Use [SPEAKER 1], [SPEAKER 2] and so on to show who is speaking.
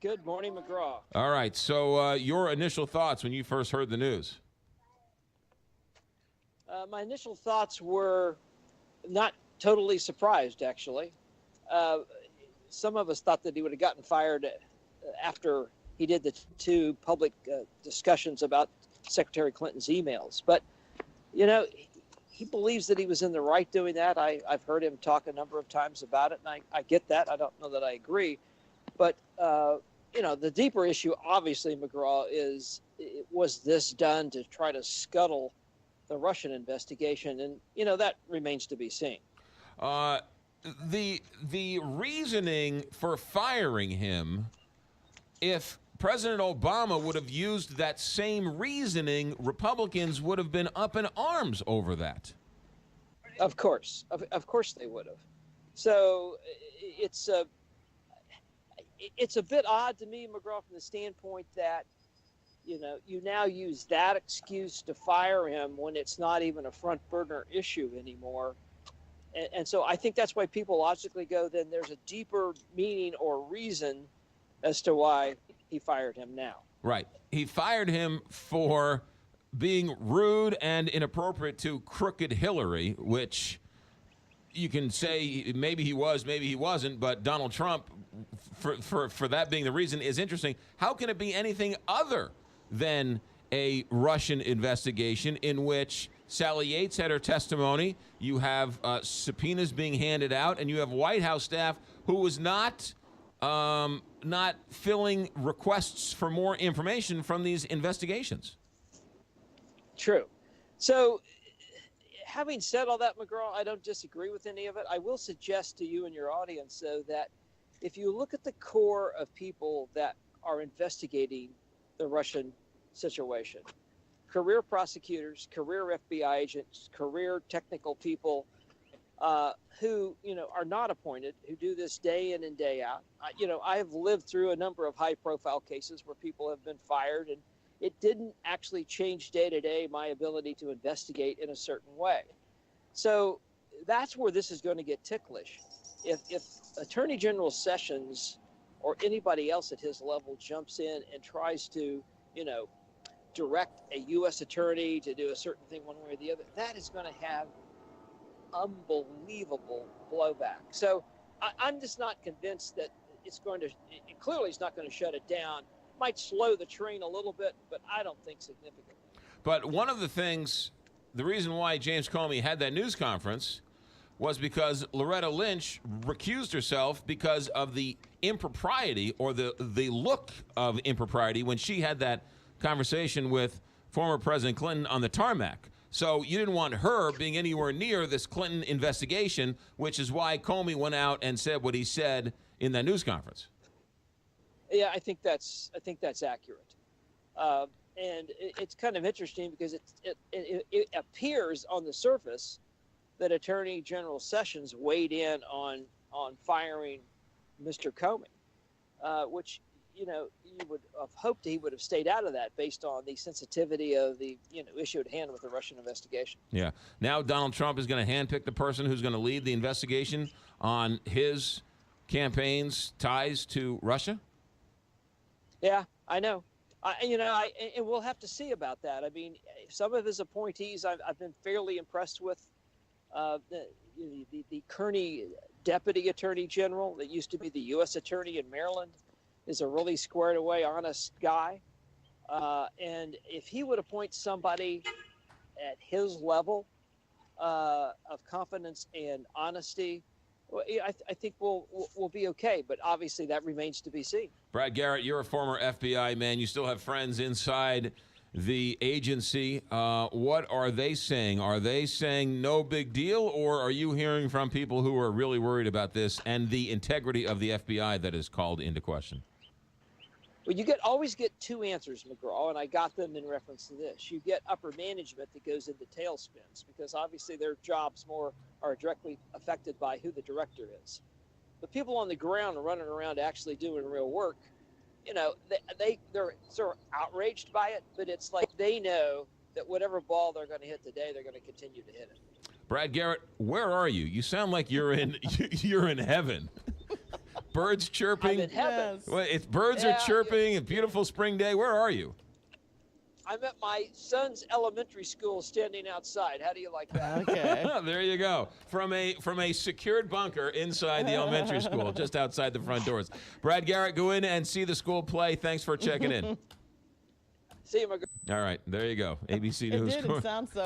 [SPEAKER 1] Good morning, McGraw.
[SPEAKER 2] All right, so your initial thoughts when you first heard the news?
[SPEAKER 1] My initial thoughts were not totally surprised, actually. Some of us thought that he would have gotten fired after he did the two public discussions about Secretary Clinton's emails. But, you know, he believes that he was in the right doing that. I've heard him talk a number of times about it, and I get that. I don't know that I agree. But, the deeper issue, obviously, McGraw, was this done to try to scuttle the Russian investigation? And, that remains to be seen.
[SPEAKER 2] The reasoning for firing him, if President Obama would have used that same reasoning, Republicans would have been up in arms over that.
[SPEAKER 1] Of course. Of course they would have. So it's a bit odd to me, McGraw, from the standpoint that, you now use that excuse to fire him when it's not even a front burner issue anymore. And so I think that's why people logically go, then there's a deeper meaning or reason as to why he fired him now.
[SPEAKER 2] Right. He fired him for being rude and inappropriate to crooked Hillary, which you can say maybe he was, maybe he wasn't, but Donald Trump, for that being the reason, is interesting. How can it be anything other than a Russian investigation in which Sally Yates had her testimony, you have subpoenas being handed out, and you have White House staff who was not filling requests for more information from these investigations?
[SPEAKER 1] True. So, having said all that, McGraw, I don't disagree with any of it. I will suggest to you and your audience, though, that if you look at the core of people that are investigating the Russian situation, career prosecutors, career FBI agents, career technical people who, are not appointed, who do this day in and day out. I have lived through a number of high-profile cases where people have been fired, and it didn't actually change day-to-day my ability to investigate in a certain way. So that's where this is going to get ticklish. If Attorney General Sessions or anybody else at his level jumps in and tries to, direct a U.S. attorney to do a certain thing one way or the other, that is going to have unbelievable blowback. So I'm just not convinced that it clearly it's not going to shut it down. Might slow the train a little bit, but I don't think significantly.
[SPEAKER 2] But one of the things, the reason why James Comey had that news conference was because Loretta Lynch recused herself because of the impropriety or the look of impropriety when she had that conversation with former President Clinton on the tarmac. So you didn't want her being anywhere near this Clinton investigation, which is why Comey went out and said what he said in that news conference.
[SPEAKER 1] Yeah, I think that's accurate. And it's kind of interesting because it appears on the surface that Attorney General Sessions weighed in on firing Mr. Comey, which, you would have hoped he would have stayed out of that based on the sensitivity of the, issue at hand with the Russian investigation.
[SPEAKER 2] Yeah. Now Donald Trump is going to handpick the person who's going to lead the investigation on his campaign's ties to Russia?
[SPEAKER 1] Yeah, I know. And we'll have to see about that. I mean, some of his appointees I've been fairly impressed with. The Kearney Deputy Attorney General that used to be the U.S. Attorney in Maryland is a really squared away, honest guy. And if he would appoint somebody at his level of confidence and honesty, well, I think we'll be okay. But obviously that remains to be seen.
[SPEAKER 2] Brad Garrett, you're a former FBI man. You still have friends inside the agency. What are they saying? Are they saying no big deal, or are you hearing from people who are really worried about this and the integrity of the FBI that is called into question?
[SPEAKER 1] Well, you always get two answers, McGraw, and I got them in reference to this. You get upper management that goes into tailspins because obviously their jobs are directly affected by who the director is. The people on the ground are running around actually doing real work. They're sort of outraged by it, but it's like they know that whatever ball they're going to hit today, they're going to continue to hit it.
[SPEAKER 2] Brad Garrett, where are you? You sound like you're in heaven. Birds
[SPEAKER 1] I'm
[SPEAKER 2] chirping.
[SPEAKER 1] in heaven.
[SPEAKER 3] Yes.
[SPEAKER 2] Well, if birds
[SPEAKER 1] Yeah,
[SPEAKER 2] are chirping, a beautiful spring day, where are you?
[SPEAKER 1] I'm at my son's elementary school standing outside. How do you like that?
[SPEAKER 3] Okay.
[SPEAKER 2] There you go. From a secured bunker inside the elementary school, just outside the front doors. Brad Garrett, go in and see the school play. Thanks for checking in.
[SPEAKER 1] See you, McGraw.
[SPEAKER 2] All right, there you go. ABC
[SPEAKER 3] It
[SPEAKER 2] News.
[SPEAKER 3] didn't sound so